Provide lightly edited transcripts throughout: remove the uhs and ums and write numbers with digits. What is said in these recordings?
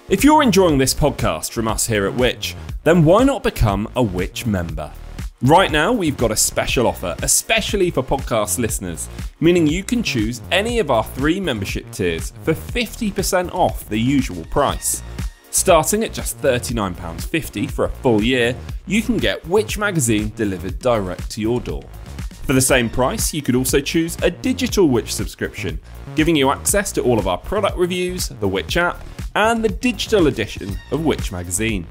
If you're enjoying this podcast from us here at Which, then why not become a Which member? Right now, we've got a special offer, especially for podcast listeners, meaning you can choose any of our 3 membership tiers for 50% off the usual price. Starting at just £39.50 for a full year, you can get Which magazine delivered direct to your door. For the same price, you could also choose a digital Which subscription, giving you access to all of our product reviews, the Which app, and the digital edition of Which magazine.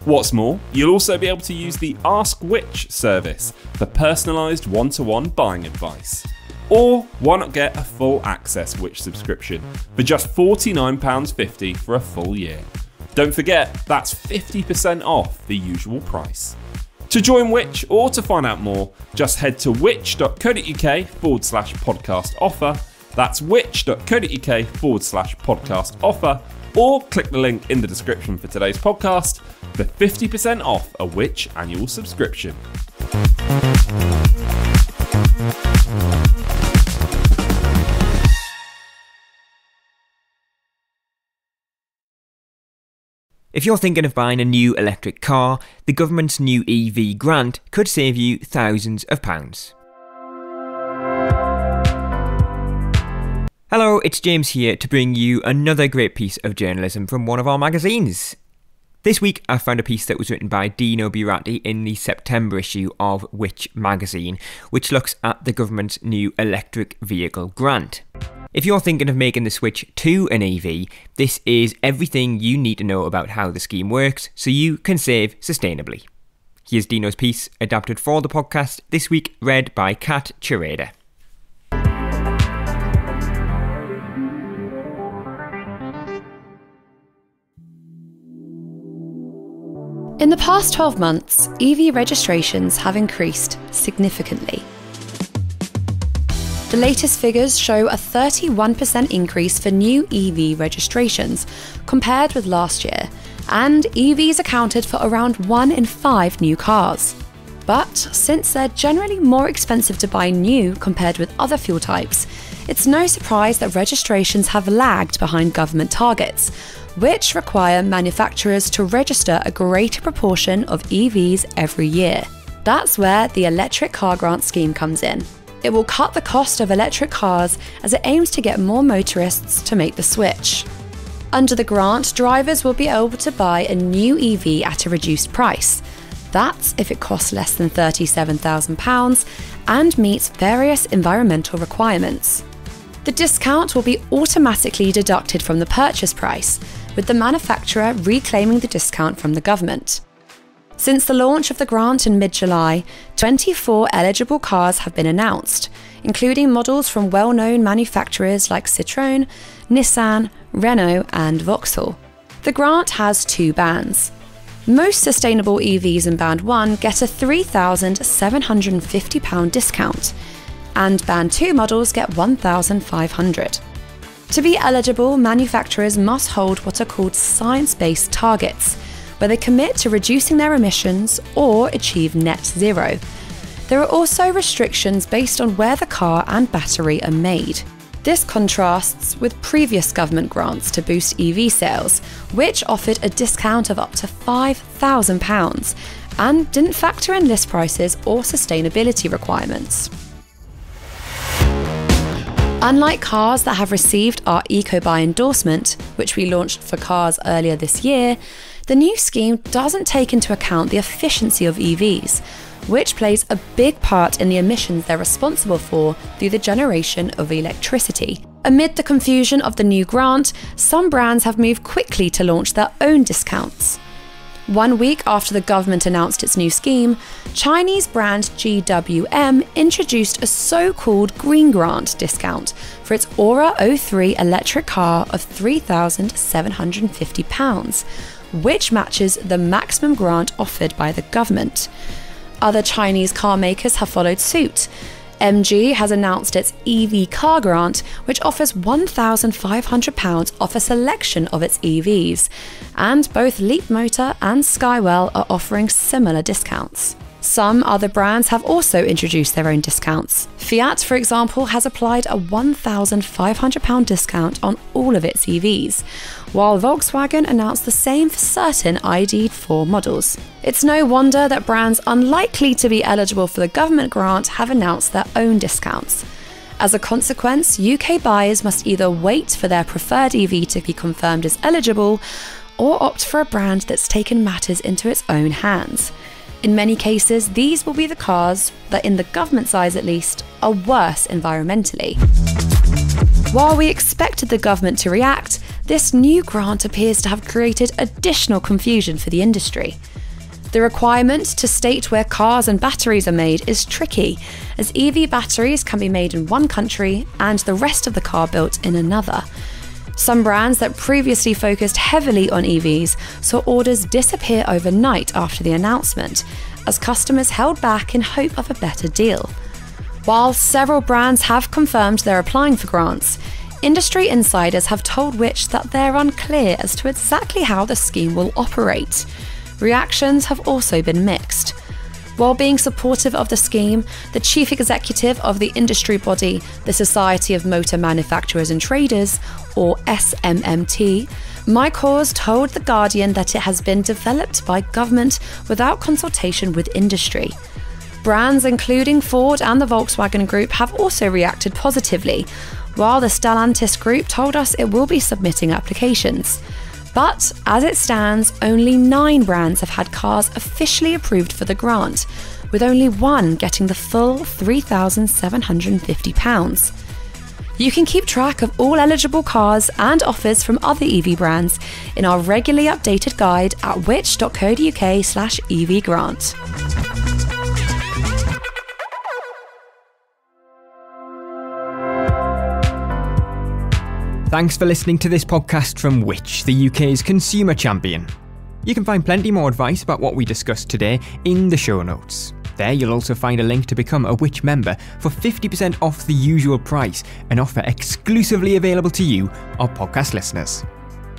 What's more, you'll also be able to use the Ask Which service for personalised one-to-one buying advice. Or why not get a full access Which subscription for just £49.50 for a full year? Don't forget, that's 50% off the usual price. To join Which or to find out more, just head to which.co.uk/podcast offer. That's which.co.uk/podcast offer, or click the link in the description for today's podcast for 50% off a Which annual subscription. If you're thinking of buying a new electric car, the government's new EV grant could save you thousands of pounds. Hello, it's James here to bring you another great piece of journalism from one of our magazines. This week I found a piece that was written by Dino Buratti in the September issue of Which magazine, which looks at the government's new electric vehicle grant. If you're thinking of making the switch to an EV, this is everything you need to know about how the scheme works so you can save sustainably. Here's Dino's piece, adapted for the podcast this week, read by Kat Chireda. In the past 12 months, EV registrations have increased significantly. The latest figures show a 31% increase for new EV registrations compared with last year, and EVs accounted for around 1 in 5 new cars. But since they're generally more expensive to buy new compared with other fuel types, it's no surprise that registrations have lagged behind government targets, which require manufacturers to register a greater proportion of EVs every year. That's where the Electric Car Grant scheme comes in. It will cut the cost of electric cars as it aims to get more motorists to make the switch. Under the grant, drivers will be able to buy a new EV at a reduced price. That's if it costs less than £37,000 and meets various environmental requirements. The discount will be automatically deducted from the purchase price, with the manufacturer reclaiming the discount from the government. Since the launch of the grant in mid-July, 24 eligible cars have been announced, including models from well-known manufacturers like Citroën, Nissan, Renault and Vauxhall. The grant has 2 bands. Most sustainable EVs in Band 1 get a £3,750 discount, and Band 2 models get £1,500. To be eligible, manufacturers must hold what are called science-based targets, where they commit to reducing their emissions or achieve net zero. There are also restrictions based on where the car and battery are made. This contrasts with previous government grants to boost EV sales, which offered a discount of up to £5,000 and didn't factor in list prices or sustainability requirements. Unlike cars that have received our EcoBuy endorsement, which we launched for cars earlier this year, the new scheme doesn't take into account the efficiency of EVs, which plays a big part in the emissions they're responsible for through the generation of electricity. Amid the confusion of the new grant, some brands have moved quickly to launch their own discounts. 1 week after the government announced its new scheme, Chinese brand GWM introduced a so-called Green Grant discount for its Aura 03 electric car of £3,750, which matches the maximum grant offered by the government. Other Chinese car makers have followed suit. MG has announced its EV car grant, which offers £1,500 off a selection of its EVs, and both Leapmotor and Skywell are offering similar discounts. Some other brands have also introduced their own discounts. Fiat, for example, has applied a £1,500 discount on all of its EVs, while Volkswagen announced the same for certain ID.4 models. It's no wonder that brands unlikely to be eligible for the government grant have announced their own discounts. As a consequence, UK buyers must either wait for their preferred EV to be confirmed as eligible, or opt for a brand that's taken matters into its own hands. In many cases, these will be the cars that, in the government's eyes at least, are worse environmentally. While we expected the government to react, this new grant appears to have created additional confusion for the industry. The requirement to state where cars and batteries are made is tricky, as EV batteries can be made in one country and the rest of the car built in another. Some brands that previously focused heavily on EVs saw orders disappear overnight after the announcement, as customers held back in hope of a better deal. While several brands have confirmed they're applying for grants, industry insiders have told Which that they're unclear as to exactly how the scheme will operate. Reactions have also been mixed. While being supportive of the scheme, the chief executive of the industry body, the Society of Motor Manufacturers and Traders, or SMMT, Mike Hawes told The Guardian that it has been developed by government without consultation with industry. Brands including Ford and the Volkswagen Group have also reacted positively, while the Stellantis Group told us it will be submitting applications. But as it stands, only 9 brands have had cars officially approved for the grant, with only one getting the full £3,750. You can keep track of all eligible cars and offers from other EV brands in our regularly updated guide at which.co.uk/EV grant. Thanks for listening to this podcast from Which, the UK's consumer champion. You can find plenty more advice about what we discussed today in the show notes. There you'll also find a link to become a Which member for 50% off the usual price, an offer exclusively available to you, our podcast listeners.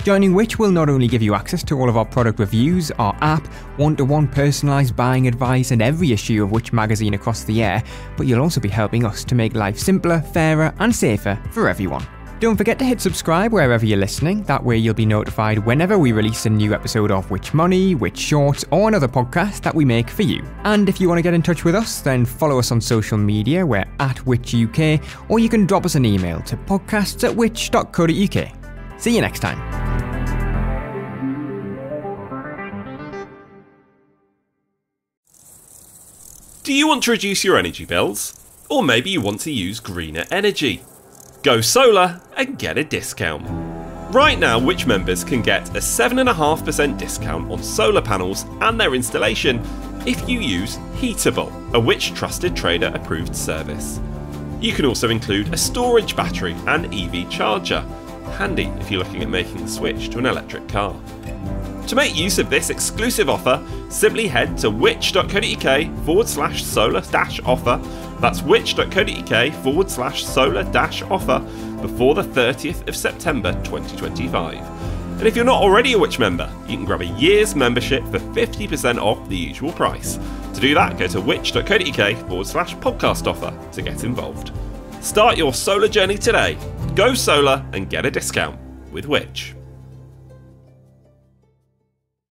Joining Which will not only give you access to all of our product reviews, our app, one-to-one personalised buying advice and every issue of Which magazine across the year, but you'll also be helping us to make life simpler, fairer and safer for everyone. Don't forget to hit subscribe wherever you're listening, that way you'll be notified whenever we release a new episode of Which Money, Which Shorts or another podcast that we make for you. And if you want to get in touch with us, then follow us on social media, we're at WhichUK, or you can drop us an email to podcasts@which.co.uk. See you next time. Do you want to reduce your energy bills? Or maybe you want to use greener energy? Go solar and get a discount. Right now, Which members can get a 7.5% discount on solar panels and their installation if you use Heatable, a Which trusted trader approved service. You can also include a storage battery and EV charger, handy if you're looking at making the switch to an electric car. To make use of this exclusive offer, simply head to which.co.uk/solar-offer. That's which.co.uk/solar-offer before the 30th of September 2025. And if you're not already a Which member, you can grab a year's membership for 50% off the usual price. To do that, go to which.co.uk/podcast offer to get involved. Start your solar journey today. Go solar and get a discount with Which.